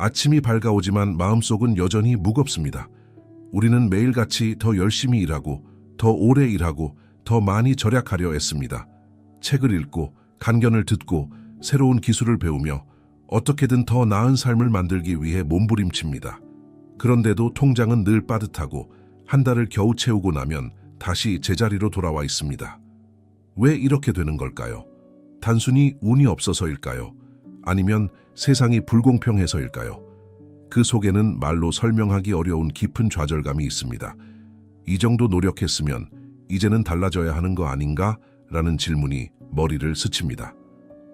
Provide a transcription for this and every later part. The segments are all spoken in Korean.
아침이 밝아오지만 마음속은 여전히 무겁습니다. 우리는 매일같이 더 열심히 일하고 더 오래 일하고 더 많이 절약하려 애씁니다. 책을 읽고 강연을 듣고 새로운 기술을 배우며 어떻게든 더 나은 삶을 만들기 위해 몸부림칩니다. 그런데도 통장은 늘 빠듯하고 한 달을 겨우 채우고 나면 다시 제자리로 돌아와 있습니다. 왜 이렇게 되는 걸까요? 단순히 운이 없어서일까요? 아니면 세상이 불공평해서일까요? 그 속에는 말로 설명하기 어려운 깊은 좌절감이 있습니다. 이 정도 노력했으면 이제는 달라져야 하는 거 아닌가? 라는 질문이 머리를 스칩니다.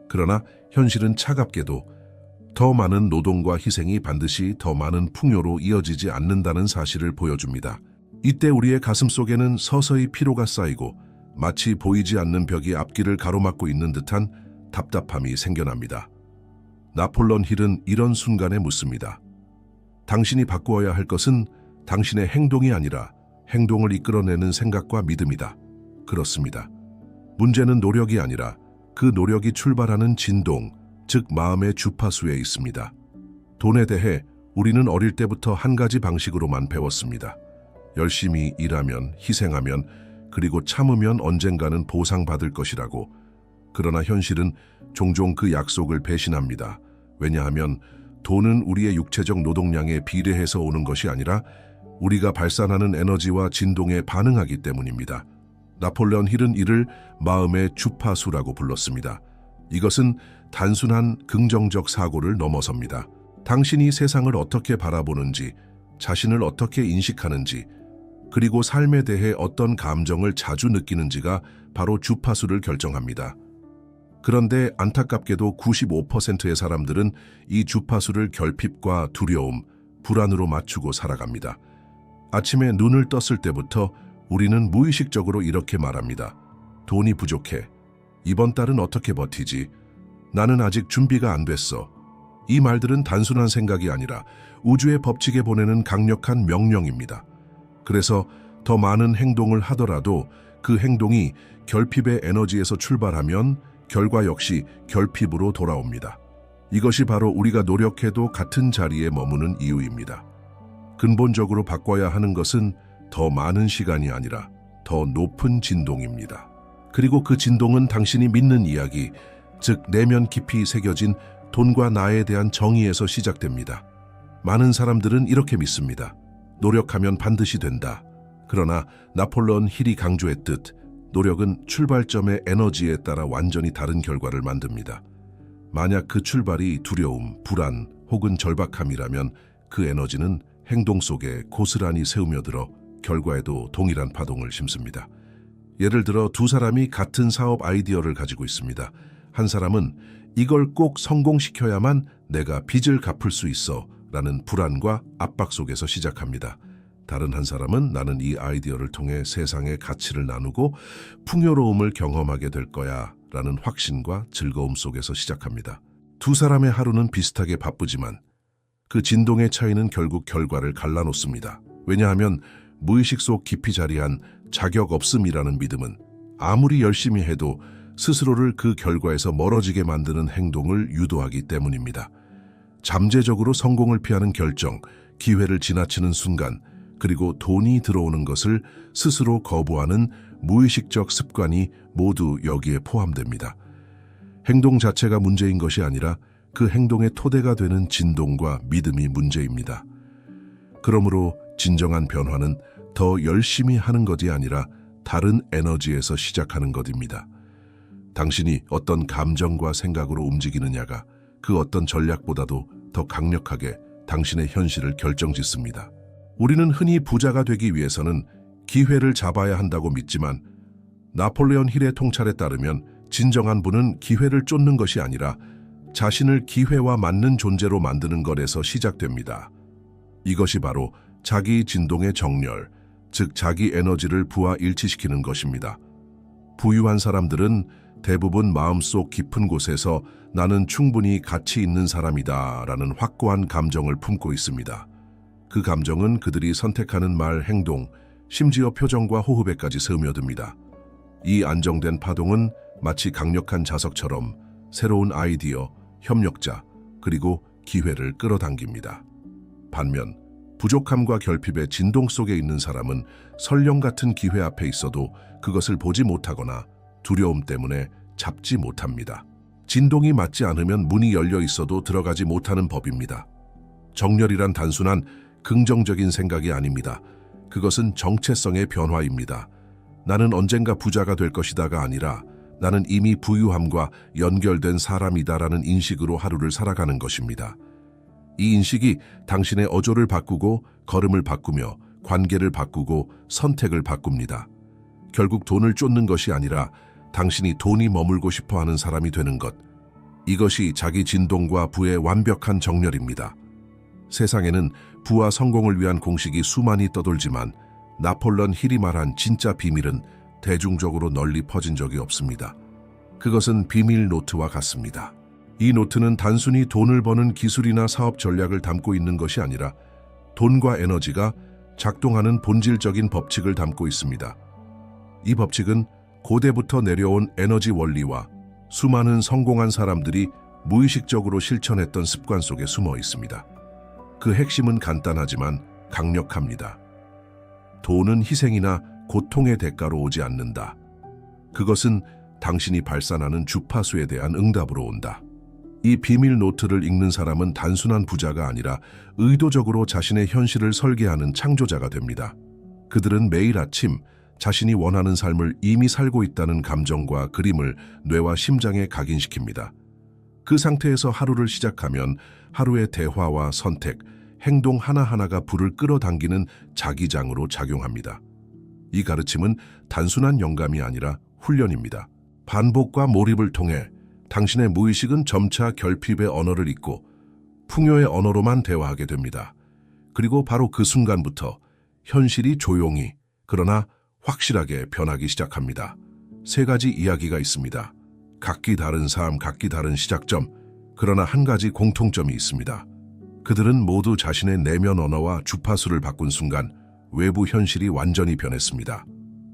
그러나 현실은 차갑게도 더 많은 노동과 희생이 반드시 더 많은 풍요로 이어지지 않는다는 사실을 보여줍니다. 이때 우리의 가슴 속에는 서서히 피로가 쌓이고 마치 보이지 않는 벽이 앞길을 가로막고 있는 듯한 답답함이 생겨납니다. 나폴레옹 힐은 이런 순간에 묻습니다. 당신이 바꾸어야 할 것은 당신의 행동이 아니라 행동을 이끌어내는 생각과 믿음이다. 그렇습니다. 문제는 노력이 아니라 그 노력이 출발하는 진동, 즉 마음의 주파수에 있습니다. 돈에 대해 우리는 어릴 때부터 한 가지 방식으로만 배웠습니다. 열심히 일하면, 희생하면, 그리고 참으면 언젠가는 보상받을 것이라고. 그러나 현실은 종종 그 약속을 배신합니다. 왜냐하면 돈은 우리의 육체적 노동량에 비례해서 오는 것이 아니라 우리가 발산하는 에너지와 진동에 반응하기 때문입니다. 나폴레옹 힐은 이를 마음의 주파수라고 불렀습니다. 이것은 단순한 긍정적 사고를 넘어섭니다. 당신이 세상을 어떻게 바라보는지, 자신을 어떻게 인식하는지, 그리고 삶에 대해 어떤 감정을 자주 느끼는지가 바로 주파수를 결정합니다. 그런데 안타깝게도 95%의 사람들은 이 주파수를 결핍과 두려움, 불안으로 맞추고 살아갑니다. 아침에 눈을 떴을 때부터 우리는 무의식적으로 이렇게 말합니다. 돈이 부족해. 이번 달은 어떻게 버티지? 나는 아직 준비가 안 됐어. 이 말들은 단순한 생각이 아니라 우주의 법칙에 보내는 강력한 명령입니다. 그래서 더 많은 행동을 하더라도 그 행동이 결핍의 에너지에서 출발하면 결과 역시 결핍으로 돌아옵니다. 이것이 바로 우리가 노력해도 같은 자리에 머무는 이유입니다. 근본적으로 바꿔야 하는 것은 더 많은 시간이 아니라 더 높은 진동입니다. 그리고 그 진동은 당신이 믿는 이야기, 즉 내면 깊이 새겨진 돈과 나에 대한 정의에서 시작됩니다. 많은 사람들은 이렇게 믿습니다. 노력하면 반드시 된다. 그러나 나폴레옹 힐이 강조했듯 노력은 출발점의 에너지에 따라 완전히 다른 결과를 만듭니다. 만약 그 출발이 두려움, 불안 혹은 절박함이라면 그 에너지는 행동 속에 고스란히 스며들어 결과에도 동일한 파동을 심습니다. 예를 들어 두 사람이 같은 사업 아이디어를 가지고 있습니다. 한 사람은 이걸 꼭 성공시켜야만 내가 빚을 갚을 수 있어 라는 불안과 압박 속에서 시작합니다. 다른 한 사람은 나는 이 아이디어를 통해 세상의 가치를 나누고 풍요로움을 경험하게 될 거야 라는 확신과 즐거움 속에서 시작합니다. 두 사람의 하루는 비슷하게 바쁘지만 그 진동의 차이는 결국 결과를 갈라놓습니다. 왜냐하면 무의식 속 깊이 자리한 자격 없음이라는 믿음은 아무리 열심히 해도 스스로를 그 결과에서 멀어지게 만드는 행동을 유도하기 때문입니다. 잠재적으로 성공을 피하는 결정, 기회를 지나치는 순간, 그리고 돈이 들어오는 것을 스스로 거부하는 무의식적 습관이 모두 여기에 포함됩니다. 행동 자체가 문제인 것이 아니라 그 행동의 토대가 되는 진동과 믿음이 문제입니다. 그러므로 진정한 변화는 더 열심히 하는 것이 아니라 다른 에너지에서 시작하는 것입니다. 당신이 어떤 감정과 생각으로 움직이느냐가 그 어떤 전략보다도 더 강력하게 당신의 현실을 결정짓습니다. 우리는 흔히 부자가 되기 위해서는 기회를 잡아야 한다고 믿지만 나폴레옹 힐의 통찰에 따르면 진정한 부는 기회를 쫓는 것이 아니라 자신을 기회와 맞는 존재로 만드는 것에서 시작됩니다. 이것이 바로 자기 진동의 정렬, 즉 자기 에너지를 부하 일치시키는 것입니다. 부유한 사람들은 대부분 마음속 깊은 곳에서 나는 충분히 가치 있는 사람이다 라는 확고한 감정을 품고 있습니다. 그 감정은 그들이 선택하는 말, 행동, 심지어 표정과 호흡에까지 스며듭니다. 이 안정된 파동은 마치 강력한 자석처럼 새로운 아이디어, 협력자, 그리고 기회를 끌어당깁니다. 반면 부족함과 결핍의 진동 속에 있는 사람은 설령 같은 기회 앞에 있어도 그것을 보지 못하거나 두려움 때문에 잡지 못합니다. 진동이 맞지 않으면 문이 열려 있어도 들어가지 못하는 법입니다. 정렬이란 단순한 긍정적인 생각이 아닙니다. 그것은 정체성의 변화입니다. 나는 언젠가 부자가 될 것이다가 아니라 나는 이미 부유함과 연결된 사람이다라는 인식으로 하루를 살아가는 것입니다. 이 인식이 당신의 어조를 바꾸고 걸음을 바꾸며 관계를 바꾸고 선택을 바꿉니다. 결국 돈을 쫓는 것이 아니라 당신이 돈이 머물고 싶어하는 사람이 되는 것. 이것이 자기 진동과 부의 완벽한 정렬입니다. 세상에는 부와 성공을 위한 공식이 수많이 떠돌지만 나폴레옹 힐이 말한 진짜 비밀은 대중적으로 널리 퍼진 적이 없습니다. 그것은 비밀 노트와 같습니다. 이 노트는 단순히 돈을 버는 기술이나 사업 전략을 담고 있는 것이 아니라 돈과 에너지가 작동하는 본질적인 법칙을 담고 있습니다. 이 법칙은 고대부터 내려온 에너지 원리와 수많은 성공한 사람들이 무의식적으로 실천했던 습관 속에 숨어 있습니다. 그 핵심은 간단하지만 강력합니다. 돈은 희생이나 고통의 대가로 오지 않는다. 그것은 당신이 발산하는 주파수에 대한 응답으로 온다. 이 비밀 노트를 읽는 사람은 단순한 부자가 아니라 의도적으로 자신의 현실을 설계하는 창조자가 됩니다. 그들은 매일 아침 자신이 원하는 삶을 이미 살고 있다는 감정과 그림을 뇌와 심장에 각인시킵니다. 그 상태에서 하루를 시작하면 하루의 대화와 선택, 행동 하나하나가 불을 끌어당기는 자기장으로 작용합니다. 이 가르침은 단순한 영감이 아니라 훈련입니다. 반복과 몰입을 통해 당신의 무의식은 점차 결핍의 언어를 잊고 풍요의 언어로만 대화하게 됩니다. 그리고 바로 그 순간부터 현실이 조용히 그러나 확실하게 변하기 시작합니다. 세 가지 이야기가 있습니다. 각기 다른 삶, 각기 다른 시작점, 그러나 한 가지 공통점이 있습니다. 그들은 모두 자신의 내면 언어와 주파수를 바꾼 순간 외부 현실이 완전히 변했습니다.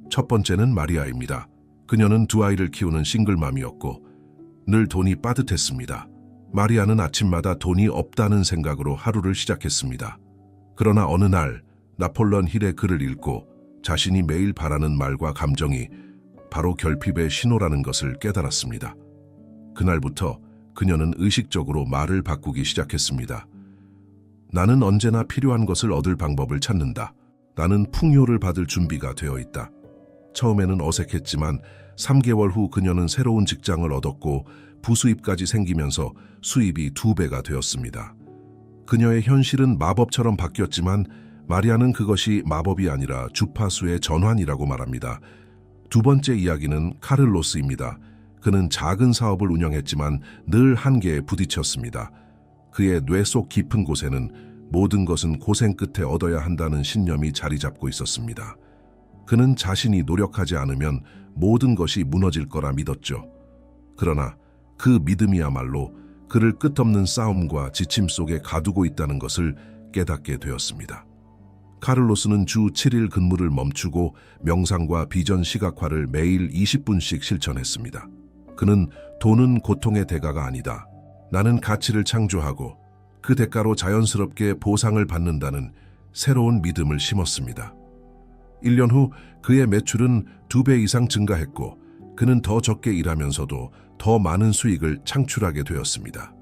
첫 번째는 마리아입니다. 그녀는 두 아이를 키우는 싱글맘이었고 늘 돈이 빠듯했습니다. 마리아는 아침마다 돈이 없다는 생각으로 하루를 시작했습니다. 그러나 어느 날 나폴레옹 힐의 글을 읽고 자신이 매일 바라는 말과 감정이 바로 결핍의 신호라는 것을 깨달았습니다. 그날부터 그녀는 의식적으로 말을 바꾸기 시작했습니다. 나는 언제나 필요한 것을 얻을 방법을 찾는다. 나는 풍요를 받을 준비가 되어 있다. 처음에는 어색했지만 3개월 후 그녀는 새로운 직장을 얻었고 부수입까지 생기면서 수입이 2배가 되었습니다. 그녀의 현실은 마법처럼 바뀌었지만 마리아는 그것이 마법이 아니라 주파수의 전환이라고 말합니다. 두 번째 이야기는 카를로스입니다. 그는 작은 사업을 운영했지만 늘 한계에 부딪혔습니다. 그의 뇌 속 깊은 곳에는 모든 것은 고생 끝에 얻어야 한다는 신념이 자리 잡고 있었습니다. 그는 자신이 노력하지 않으면 모든 것이 무너질 거라 믿었죠. 그러나 그 믿음이야말로 그를 끝없는 싸움과 지침 속에 가두고 있다는 것을 깨닫게 되었습니다. 카를로스는 주 7일 근무를 멈추고 명상과 비전 시각화를 매일 20분씩 실천했습니다. 그는 돈은 고통의 대가가 아니다. 나는 가치를 창조하고 그 대가로 자연스럽게 보상을 받는다는 새로운 믿음을 심었습니다. 1년 후 그의 매출은 2배 이상 증가했고 그는 더 적게 일하면서도 더 많은 수익을 창출하게 되었습니다.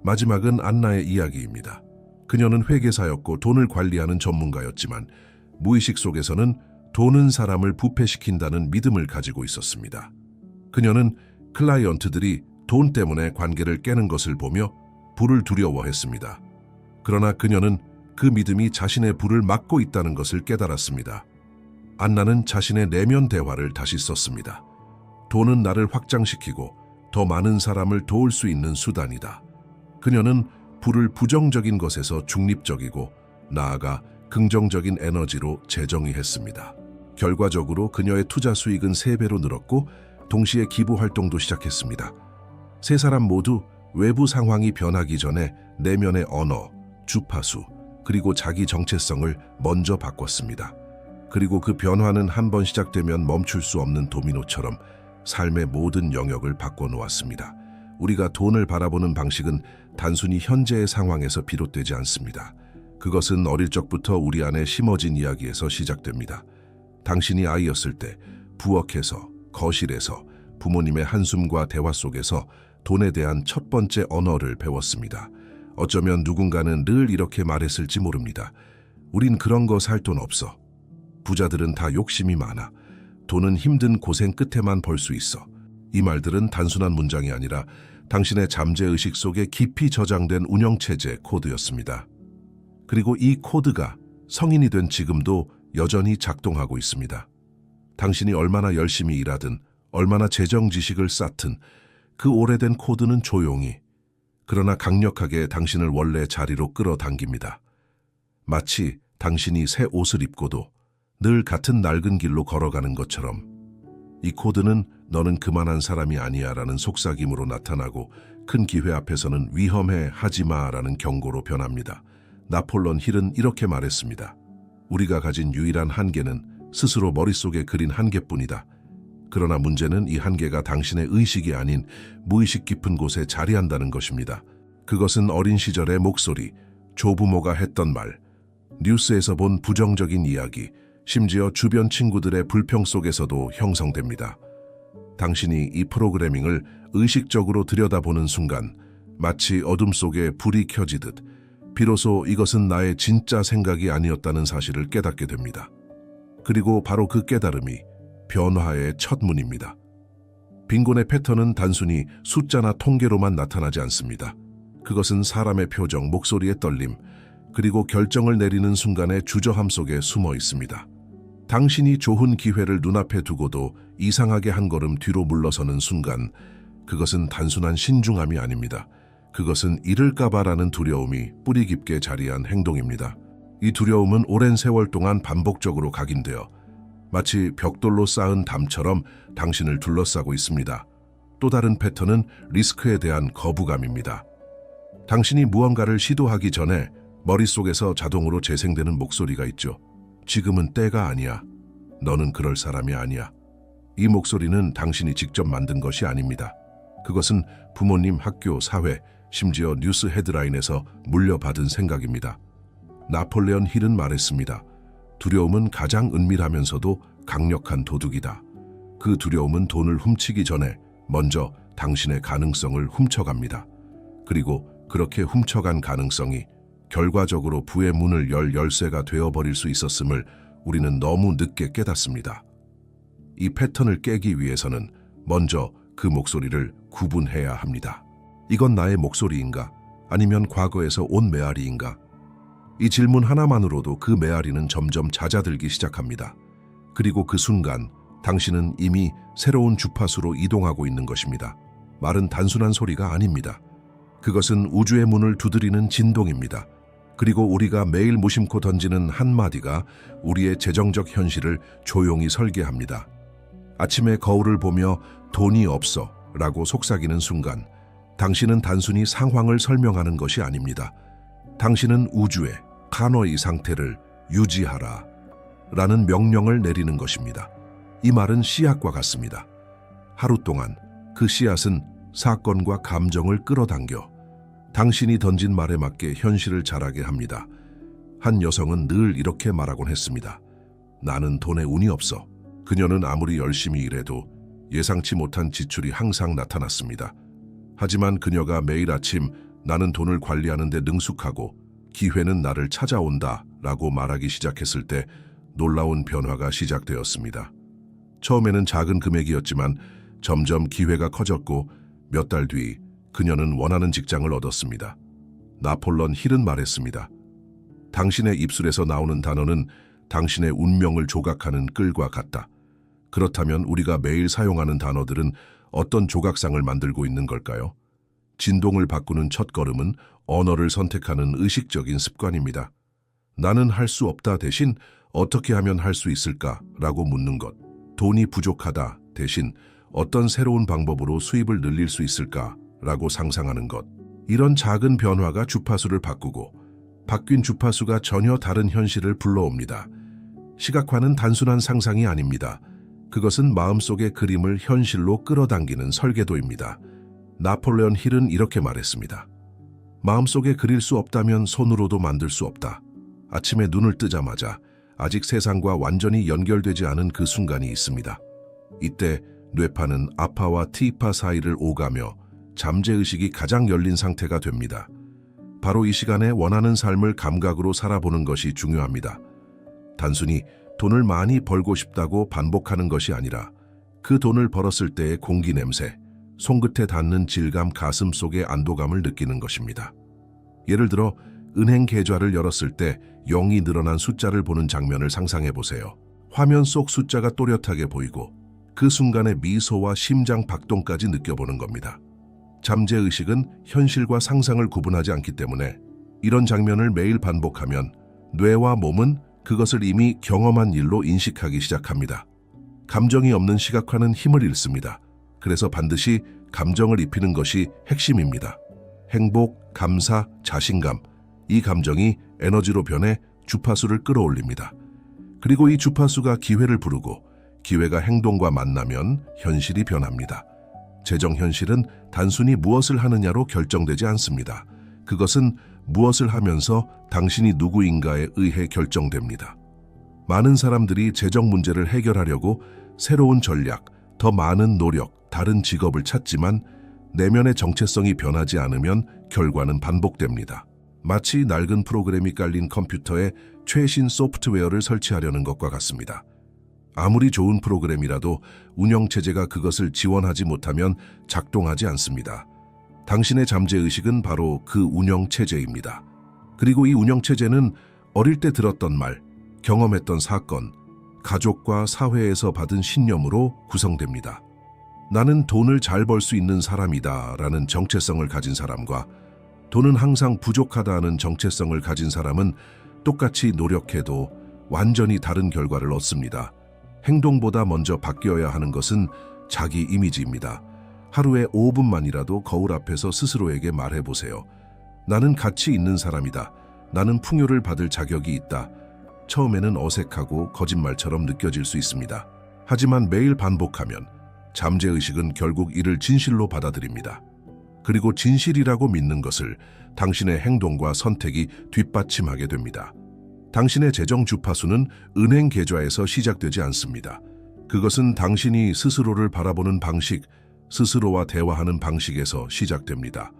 마지막은 안나의 이야기입니다. 그녀는 회계사였고 돈을 관리하는 전문가였지만 무의식 속에서는 돈은 사람을 부패시킨다는 믿음을 가지고 있었습니다. 그녀는 클라이언트들이 돈 때문에 관계를 깨는 것을 보며 부를 두려워했습니다. 그러나 그녀는 그 믿음이 자신의 부를 막고 있다는 것을 깨달았습니다. 안나는 자신의 내면 대화를 다시 썼습니다. 돈은 나를 확장시키고 더 많은 사람을 도울 수 있는 수단이다. 그녀는 부를 부정적인 것에서 중립적이고 나아가 긍정적인 에너지로 재정의했습니다. 결과적으로 그녀의 투자 수익은 3배로 늘었고 동시에 기부 활동도 시작했습니다. 세 사람 모두 외부 상황이 변하기 전에 내면의 언어, 주파수, 그리고 자기 정체성을 먼저 바꿨습니다. 그리고 그 변화는 한 번 시작되면 멈출 수 없는 도미노처럼 삶의 모든 영역을 바꿔놓았습니다. 우리가 돈을 바라보는 방식은 단순히 현재의 상황에서 비롯되지 않습니다. 그것은 어릴 적부터 우리 안에 심어진 이야기에서 시작됩니다. 당신이 아이였을 때 부엌에서, 거실에서, 부모님의 한숨과 대화 속에서 돈에 대한 첫 번째 언어를 배웠습니다. 어쩌면 누군가는 늘 이렇게 말했을지 모릅니다. 우린 그런 거 살 돈 없어. 부자들은 다 욕심이 많아. 돈은 힘든 고생 끝에만 벌 수 있어. 이 말들은 단순한 문장이 아니라 당신의 잠재의식 속에 깊이 저장된 운영체제 코드였습니다. 그리고 이 코드가 성인이 된 지금도 여전히 작동하고 있습니다. 당신이 얼마나 열심히 일하든 얼마나 재정 지식을 쌓든 그 오래된 코드는 조용히 그러나 강력하게 당신을 원래 자리로 끌어당깁니다. 마치 당신이 새 옷을 입고도 늘 같은 낡은 길로 걸어가는 것처럼 이 코드는 너는 그만한 사람이 아니야 라는 속삭임으로 나타나고 큰 기회 앞에서는 위험해 하지마 라는 경고로 변합니다. 나폴레옹 힐은 이렇게 말했습니다. 우리가 가진 유일한 한계는 스스로 머릿속에 그린 한계뿐이다. 그러나 문제는 이 한계가 당신의 의식이 아닌 무의식 깊은 곳에 자리한다는 것입니다. 그것은 어린 시절의 목소리, 조부모가 했던 말, 뉴스에서 본 부정적인 이야기, 심지어 주변 친구들의 불평 속에서도 형성됩니다. 당신이 이 프로그래밍을 의식적으로 들여다보는 순간 마치 어둠 속에 불이 켜지듯 비로소 이것은 나의 진짜 생각이 아니었다는 사실을 깨닫게 됩니다. 그리고 바로 그 깨달음이 변화의 첫 문입니다. 빈곤의 패턴은 단순히 숫자나 통계로만 나타나지 않습니다. 그것은 사람의 표정, 목소리의 떨림, 그리고 결정을 내리는 순간의 주저함 속에 숨어 있습니다. 당신이 좋은 기회를 눈앞에 두고도 이상하게 한 걸음 뒤로 물러서는 순간 그것은 단순한 신중함이 아닙니다. 그것은 잃을까봐라는 두려움이 뿌리 깊게 자리한 행동입니다. 이 두려움은 오랜 세월 동안 반복적으로 각인되어 마치 벽돌로 쌓은 담처럼 당신을 둘러싸고 있습니다. 또 다른 패턴은 리스크에 대한 거부감입니다. 당신이 무언가를 시도하기 전에 머릿속에서 자동으로 재생되는 목소리가 있죠. 지금은 때가 아니야. 너는 그럴 사람이 아니야. 이 목소리는 당신이 직접 만든 것이 아닙니다. 그것은 부모님, 학교, 사회, 심지어 뉴스 헤드라인에서 물려받은 생각입니다. 나폴레옹 힐은 말했습니다. 두려움은 가장 은밀하면서도 강력한 도둑이다. 그 두려움은 돈을 훔치기 전에 먼저 당신의 가능성을 훔쳐갑니다. 그리고 그렇게 훔쳐간 가능성이 결과적으로 부의 문을 열 열쇠가 되어버릴 수 있었음을 우리는 너무 늦게 깨닫습니다. 이 패턴을 깨기 위해서는 먼저 그 목소리를 구분해야 합니다. 이건 나의 목소리인가? 아니면 과거에서 온 메아리인가? 이 질문 하나만으로도 그 메아리는 점점 잦아들기 시작합니다. 그리고 그 순간 당신은 이미 새로운 주파수로 이동하고 있는 것입니다. 말은 단순한 소리가 아닙니다. 그것은 우주의 문을 두드리는 진동입니다. 그리고 우리가 매일 무심코 던지는 한마디가 우리의 재정적 현실을 조용히 설계합니다. 아침에 거울을 보며 돈이 없어 라고 속삭이는 순간 당신은 단순히 상황을 설명하는 것이 아닙니다. 당신은 우주에 간호의 상태를 유지하라 라는 명령을 내리는 것입니다. 이 말은 씨앗과 같습니다. 하루 동안 그 씨앗은 사건과 감정을 끌어당겨 당신이 던진 말에 맞게 현실을 자라게 합니다. 한 여성은 늘 이렇게 말하곤 했습니다. 나는 돈에 운이 없어. 그녀는 아무리 열심히 일해도 예상치 못한 지출이 항상 나타났습니다. 하지만 그녀가 매일 아침 나는 돈을 관리하는 데 능숙하고 기회는 나를 찾아온다 라고 말하기 시작했을 때 놀라운 변화가 시작되었습니다. 처음에는 작은 금액이었지만 점점 기회가 커졌고 몇 달 뒤 그녀는 원하는 직장을 얻었습니다. 나폴레옹 힐은 말했습니다. 당신의 입술에서 나오는 단어는 당신의 운명을 조각하는 끌과 같다. 그렇다면 우리가 매일 사용하는 단어들은 어떤 조각상을 만들고 있는 걸까요? 진동을 바꾸는 첫걸음은 언어를 선택하는 의식적인 습관입니다. 나는 할 수 없다 대신 어떻게 하면 할 수 있을까? 라고 묻는 것. 돈이 부족하다 대신 어떤 새로운 방법으로 수입을 늘릴 수 있을까? 라고 상상하는 것. 이런 작은 변화가 주파수를 바꾸고 바뀐 주파수가 전혀 다른 현실을 불러옵니다. 시각화는 단순한 상상이 아닙니다. 그것은 마음속의 그림을 현실로 끌어당기는 설계도입니다. 나폴레온 힐은 이렇게 말했습니다. 마음속에 그릴 수 없다면 손으로도 만들 수 없다. 아침에 눈을 뜨자마자 아직 세상과 완전히 연결되지 않은 그 순간이 있습니다. 이때 뇌파는 아파와 T파 사이를 오가며 잠재의식이 가장 열린 상태가 됩니다. 바로 이 시간에 원하는 삶을 감각으로 살아보는 것이 중요합니다. 단순히 돈을 많이 벌고 싶다고 반복하는 것이 아니라 그 돈을 벌었을 때의 공기 냄새, 손끝에 닿는 질감, 가슴 속의 안도감을 느끼는 것입니다. 예를 들어 은행 계좌를 열었을 때 0이 늘어난 숫자를 보는 장면을 상상해 보세요. 화면 속 숫자가 또렷하게 보이고 그 순간의 미소와 심장 박동까지 느껴보는 겁니다. 잠재의식은 현실과 상상을 구분하지 않기 때문에 이런 장면을 매일 반복하면 뇌와 몸은 그것을 이미 경험한 일로 인식하기 시작합니다. 감정이 없는 시각화는 힘을 잃습니다. 그래서 반드시 감정을 입히는 것이 핵심입니다. 행복, 감사, 자신감, 이 감정이 에너지로 변해 주파수를 끌어올립니다. 그리고 이 주파수가 기회를 부르고 기회가 행동과 만나면 현실이 변합니다. 재정 현실은 단순히 무엇을 하느냐로 결정되지 않습니다. 그것은 무엇을 하면서 당신이 누구인가에 의해 결정됩니다. 많은 사람들이 재정 문제를 해결하려고 새로운 전략, 더 많은 노력, 다른 직업을 찾지만 내면의 정체성이 변하지 않으면 결과는 반복됩니다. 마치 낡은 프로그램이 깔린 컴퓨터에 최신 소프트웨어를 설치하려는 것과 같습니다. 아무리 좋은 프로그램이라도 운영체제가 그것을 지원하지 못하면 작동하지 않습니다. 당신의 잠재의식은 바로 그 운영체제입니다. 그리고 이 운영체제는 어릴 때 들었던 말, 경험했던 사건, 가족과 사회에서 받은 신념으로 구성됩니다. 나는 돈을 잘 벌 수 있는 사람이다 라는 정체성을 가진 사람과 돈은 항상 부족하다는 정체성을 가진 사람은 똑같이 노력해도 완전히 다른 결과를 얻습니다. 행동보다 먼저 바뀌어야 하는 것은 자기 이미지입니다. 하루에 5분만이라도 거울 앞에서 스스로에게 말해보세요. 나는 가치 있는 사람이다. 나는 풍요를 받을 자격이 있다. 처음에는 어색하고 거짓말처럼 느껴질 수 있습니다. 하지만 매일 반복하면 잠재의식은 결국 이를 진실로 받아들입니다. 그리고 진실이라고 믿는 것을 당신의 행동과 선택이 뒷받침하게 됩니다. 당신의 재정 주파수는 은행 계좌에서 시작되지 않습니다. 그것은 당신이 스스로를 바라보는 방식, 스스로와 대화하는 방식에서 시작됩니다.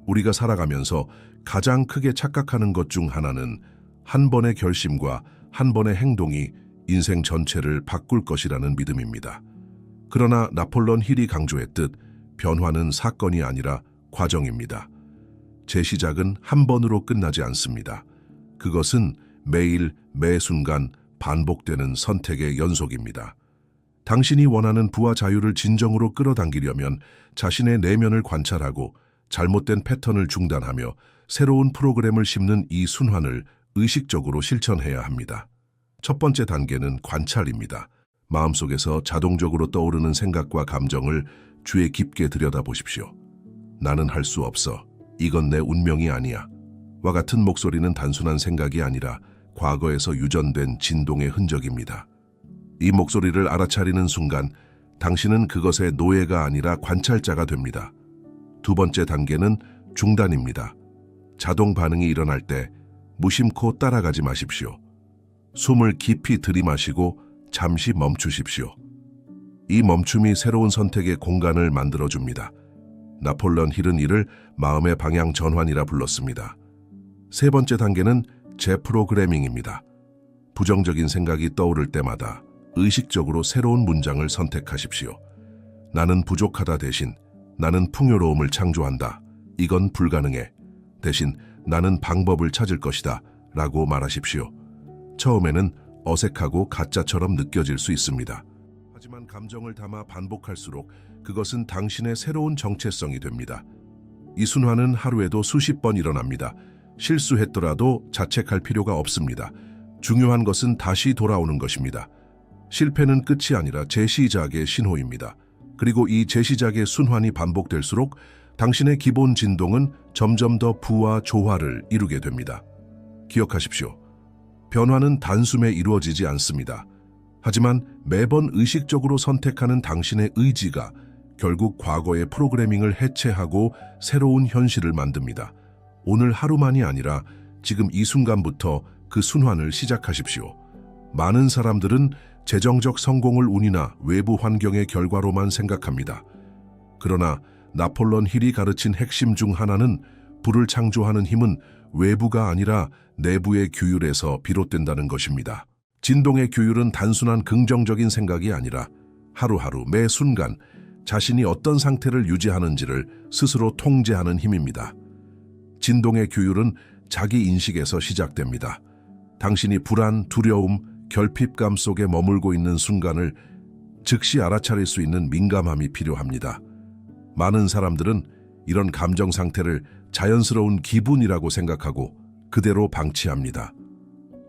우리가 살아가면서 가장 크게 착각하는 것 중 하나는 한 번의 결심과 한 번의 행동이 인생 전체를 바꿀 것이라는 믿음입니다. 그러나 나폴레온 힐이 강조했듯 변화는 사건이 아니라 과정입니다. 재시작은 한 번으로 끝나지 않습니다. 그것은 매일, 매 순간 반복되는 선택의 연속입니다. 당신이 원하는 부와 자유를 진정으로 끌어당기려면 자신의 내면을 관찰하고 잘못된 패턴을 중단하며 새로운 프로그램을 심는 이 순환을 의식적으로 실천해야 합니다. 첫 번째 단계는 관찰입니다. 마음속에서 자동적으로 떠오르는 생각과 감정을 주에 깊게 들여다보십시오. 나는 할 수 없어. 이건 내 운명이 아니야. 와 같은 목소리는 단순한 생각이 아니라 과거에서 유전된 진동의 흔적입니다. 이 목소리를 알아차리는 순간 당신은 그것의 노예가 아니라 관찰자가 됩니다. 두 번째 단계는 중단입니다. 자동 반응이 일어날 때 무심코 따라가지 마십시오. 숨을 깊이 들이마시고 잠시 멈추십시오. 이 멈춤이 새로운 선택의 공간을 만들어줍니다. 나폴레온 힐은 이를 마음의 방향 전환이라 불렀습니다. 세 번째 단계는 재프로그래밍입니다. 부정적인 생각이 떠오를 때마다 의식적으로 새로운 문장을 선택하십시오. 나는 부족하다 대신 나는 풍요로움을 창조한다. 이건 불가능해. 대신 나는 방법을 찾을 것이다. 라고 말하십시오. 처음에는 어색하고 가짜처럼 느껴질 수 있습니다. 하지만 감정을 담아 반복할수록 그것은 당신의 새로운 정체성이 됩니다. 이 순환은 하루에도 수십 번 일어납니다. 실수했더라도 자책할 필요가 없습니다. 중요한 것은 다시 돌아오는 것입니다. 실패는 끝이 아니라 재시작의 신호입니다. 그리고 이 재시작의 순환이 반복될수록 당신의 기본 진동은 점점 더 부와 조화를 이루게 됩니다. 기억하십시오. 변화는 단숨에 이루어지지 않습니다. 하지만 매번 의식적으로 선택하는 당신의 의지가 결국 과거의 프로그래밍을 해체하고 새로운 현실을 만듭니다. 오늘 하루만이 아니라 지금 이 순간부터 그 순환을 시작하십시오. 많은 사람들은 재정적 성공을 운이나 외부 환경의 결과로만 생각합니다. 그러나 나폴론 힐이 가르친 핵심 중 하나는 부를 창조하는 힘은 외부가 아니라 내부의 규율에서 비롯된다는 것입니다. 진동의 규율은 단순한 긍정적인 생각이 아니라 하루하루 매 순간 자신이 어떤 상태를 유지하는지를 스스로 통제하는 힘입니다. 진동의 규율은 자기 인식에서 시작됩니다. 당신이 불안, 두려움, 결핍감 속에 머물고 있는 순간을 즉시 알아차릴 수 있는 민감함이 필요합니다. 많은 사람들은 이런 감정 상태를 자연스러운 기분이라고 생각하고 그대로 방치합니다.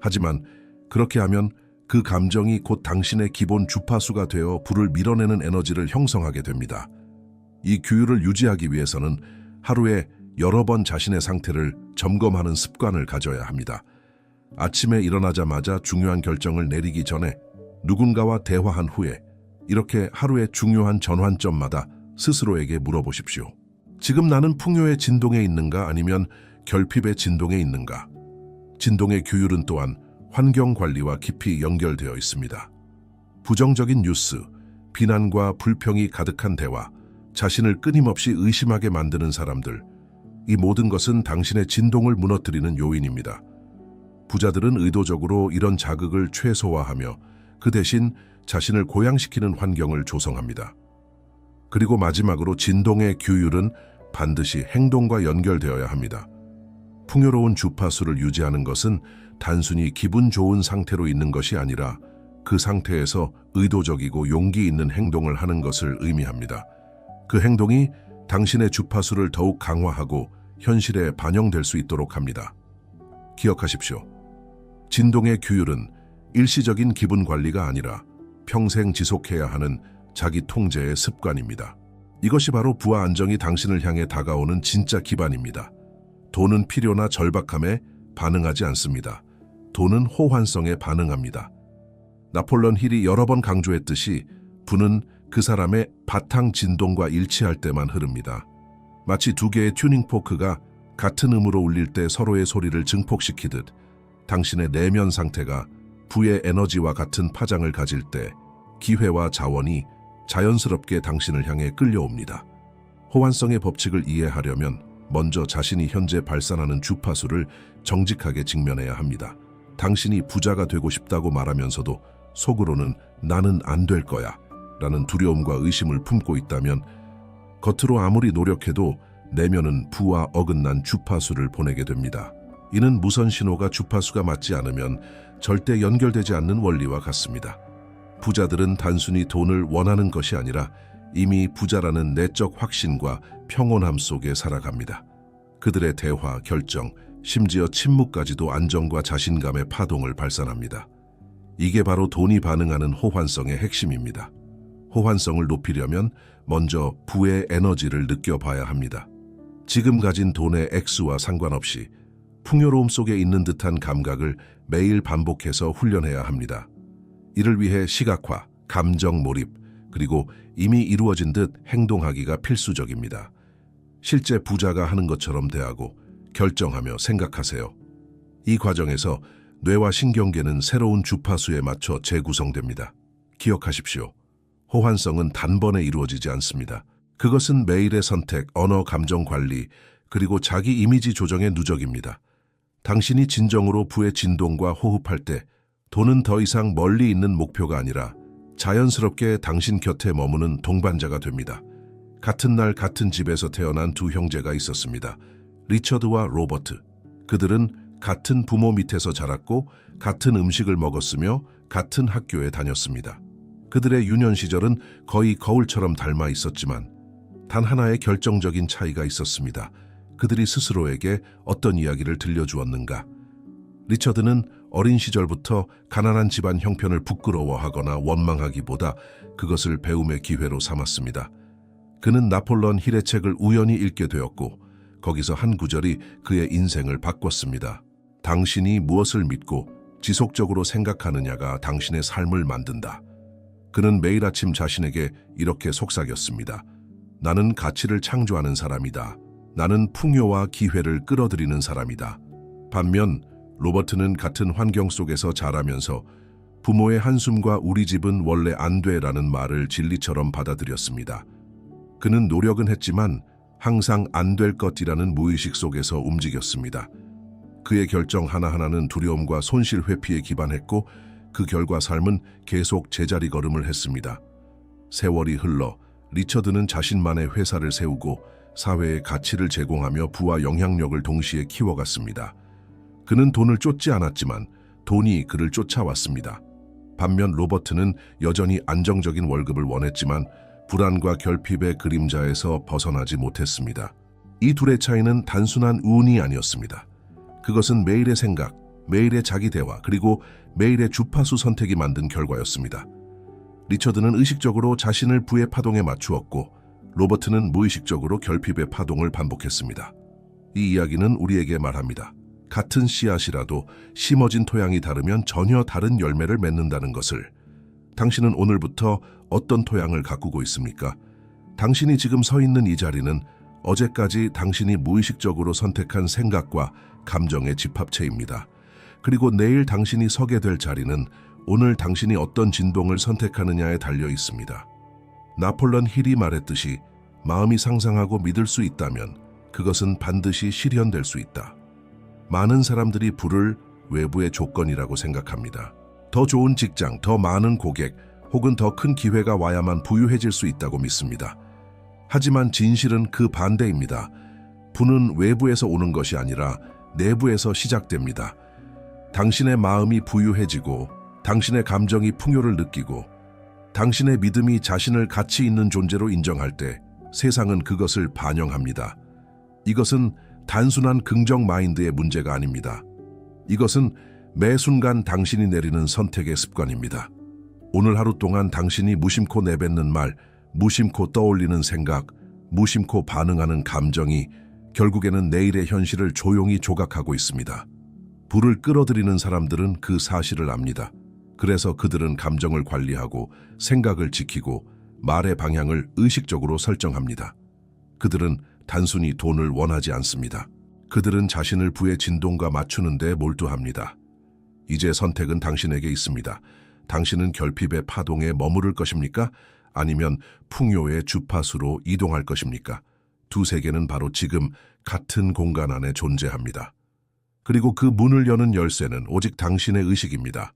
하지만 그렇게 하면 그 감정이 곧 당신의 기본 주파수가 되어 불을 밀어내는 에너지를 형성하게 됩니다. 이 규율을 유지하기 위해서는 하루에 여러 번 자신의 상태를 점검하는 습관을 가져야 합니다. 아침에 일어나자마자 중요한 결정을 내리기 전에, 누군가와 대화한 후에, 이렇게 하루의 중요한 전환점마다 스스로에게 물어보십시오. 지금 나는 풍요의 진동에 있는가 아니면 결핍의 진동에 있는가? 진동의 규율은 또한 환경 관리와 깊이 연결되어 있습니다. 부정적인 뉴스, 비난과 불평이 가득한 대화, 자신을 끊임없이 의심하게 만드는 사람들, 이 모든 것은 당신의 진동을 무너뜨리는 요인입니다. 부자들은 의도적으로 이런 자극을 최소화하며 그 대신 자신을 고양시키는 환경을 조성합니다. 그리고 마지막으로 진동의 규율은 반드시 행동과 연결되어야 합니다. 풍요로운 주파수를 유지하는 것은 단순히 기분 좋은 상태로 있는 것이 아니라 그 상태에서 의도적이고 용기 있는 행동을 하는 것을 의미합니다. 그 행동이 당신의 주파수를 더욱 강화하고 현실에 반영될 수 있도록 합니다. 기억하십시오. 진동의 규율은 일시적인 기분 관리가 아니라 평생 지속해야 하는 자기 통제의 습관입니다. 이것이 바로 부와 안정이 당신을 향해 다가오는 진짜 기반입니다. 돈은 필요나 절박함에 반응하지 않습니다. 돈은 호환성에 반응합니다. 나폴론 힐이 여러 번 강조했듯이 부는 그 사람의 바탕 진동과 일치할 때만 흐릅니다. 마치 두 개의 튜닝 포크가 같은 음으로 울릴 때 서로의 소리를 증폭시키듯 당신의 내면 상태가 부의 에너지와 같은 파장을 가질 때 기회와 자원이 자연스럽게 당신을 향해 끌려옵니다. 호환성의 법칙을 이해하려면 먼저 자신이 현재 발산하는 주파수를 정직하게 직면해야 합니다. 당신이 부자가 되고 싶다고 말하면서도 속으로는 나는 안 될 거야 라는 두려움과 의심을 품고 있다면 겉으로 아무리 노력해도 내면은 부와 어긋난 주파수를 보내게 됩니다. 이는 무선 신호가 주파수가 맞지 않으면 절대 연결되지 않는 원리와 같습니다. 부자들은 단순히 돈을 원하는 것이 아니라 이미 부자라는 내적 확신과 평온함 속에 살아갑니다. 그들의 대화, 결정, 심지어 침묵까지도 안정과 자신감의 파동을 발산합니다. 이게 바로 돈이 반응하는 호환성의 핵심입니다. 호환성을 높이려면 먼저 부의 에너지를 느껴봐야 합니다. 지금 가진 돈의 액수와 상관없이 풍요로움 속에 있는 듯한 감각을 매일 반복해서 훈련해야 합니다. 이를 위해 시각화, 감정 몰입, 그리고 이미 이루어진 듯 행동하기가 필수적입니다. 실제 부자가 하는 것처럼 대하고 결정하며 생각하세요. 이 과정에서 뇌와 신경계는 새로운 주파수에 맞춰 재구성됩니다. 기억하십시오. 호환성은 단번에 이루어지지 않습니다. 그것은 매일의 선택, 언어, 감정 관리, 그리고 자기 이미지 조정의 누적입니다. 당신이 진정으로 부의 진동과 호흡할 때 돈은 더 이상 멀리 있는 목표가 아니라 자연스럽게 당신 곁에 머무는 동반자가 됩니다. 같은 날 같은 집에서 태어난 두 형제가 있었습니다. 리처드와 로버트. 그들은 같은 부모 밑에서 자랐고 같은 음식을 먹었으며 같은 학교에 다녔습니다. 그들의 유년 시절은 거의 거울처럼 닮아 있었지만 단 하나의 결정적인 차이가 있었습니다. 그들이 스스로에게 어떤 이야기를 들려주었는가? 리처드는 어린 시절부터 가난한 집안 형편을 부끄러워하거나 원망하기보다 그것을 배움의 기회로 삼았습니다. 그는 나폴론 힐의 책을 우연히 읽게 되었고 거기서 한 구절이 그의 인생을 바꿨습니다. 당신이 무엇을 믿고 지속적으로 생각하느냐가 당신의 삶을 만든다. 그는 매일 아침 자신에게 이렇게 속삭였습니다. 나는 가치를 창조하는 사람이다. 나는 풍요와 기회를 끌어들이는 사람이다. 반면 로버트는 같은 환경 속에서 자라면서 부모의 한숨과 우리 집은 원래 안 돼라는 말을 진리처럼 받아들였습니다. 그는 노력은 했지만 항상 안 될 것이라는 무의식 속에서 움직였습니다. 그의 결정 하나하나는 두려움과 손실 회피에 기반했고 그 결과 삶은 계속 제자리 걸음을 했습니다. 세월이 흘러 리처드는 자신만의 회사를 세우고 사회에 가치를 제공하며 부와 영향력을 동시에 키워갔습니다. 그는 돈을 쫓지 않았지만 돈이 그를 쫓아왔습니다. 반면 로버트는 여전히 안정적인 월급을 원했지만 불안과 결핍의 그림자에서 벗어나지 못했습니다. 이 둘의 차이는 단순한 운이 아니었습니다. 그것은 매일의 생각, 매일의 자기 대화, 그리고 매일의 주파수 선택이 만든 결과였습니다. 리처드는 의식적으로 자신을 부의 파동에 맞추었고 로버트는 무의식적으로 결핍의 파동을 반복했습니다. 이 이야기는 우리에게 말합니다. 같은 씨앗이라도 심어진 토양이 다르면 전혀 다른 열매를 맺는다는 것을. 당신은 오늘부터 어떤 토양을 가꾸고 있습니까? 당신이 지금 서 있는 이 자리는 어제까지 당신이 무의식적으로 선택한 생각과 감정의 집합체입니다. 그리고 내일 당신이 서게 될 자리는 오늘 당신이 어떤 진동을 선택하느냐에 달려 있습니다. 나폴레옹 힐이 말했듯이 마음이 상상하고 믿을 수 있다면 그것은 반드시 실현될 수 있다. 많은 사람들이 부를 외부의 조건이라고 생각합니다. 더 좋은 직장, 더 많은 고객, 혹은 더 큰 기회가 와야만 부유해질 수 있다고 믿습니다. 하지만 진실은 그 반대입니다. 부는 외부에서 오는 것이 아니라 내부에서 시작됩니다. 당신의 마음이 부유해지고 당신의 감정이 풍요를 느끼고 당신의 믿음이 자신을 가치 있는 존재로 인정할 때 세상은 그것을 반영합니다. 이것은 단순한 긍정 마인드의 문제가 아닙니다. 이것은 매 순간 당신이 내리는 선택의 습관입니다. 오늘 하루 동안 당신이 무심코 내뱉는 말, 무심코 떠올리는 생각, 무심코 반응하는 감정이 결국에는 내일의 현실을 조용히 조각하고 있습니다. 부를 끌어들이는 사람들은 그 사실을 압니다. 그래서 그들은 감정을 관리하고 생각을 지키고 말의 방향을 의식적으로 설정합니다. 그들은 단순히 돈을 원하지 않습니다. 그들은 자신을 부의 진동과 맞추는 데 몰두합니다. 이제 선택은 당신에게 있습니다. 당신은 결핍의 파동에 머무를 것입니까? 아니면 풍요의 주파수로 이동할 것입니까? 두 세계는 바로 지금 같은 공간 안에 존재합니다. 그리고 그 문을 여는 열쇠는 오직 당신의 의식입니다.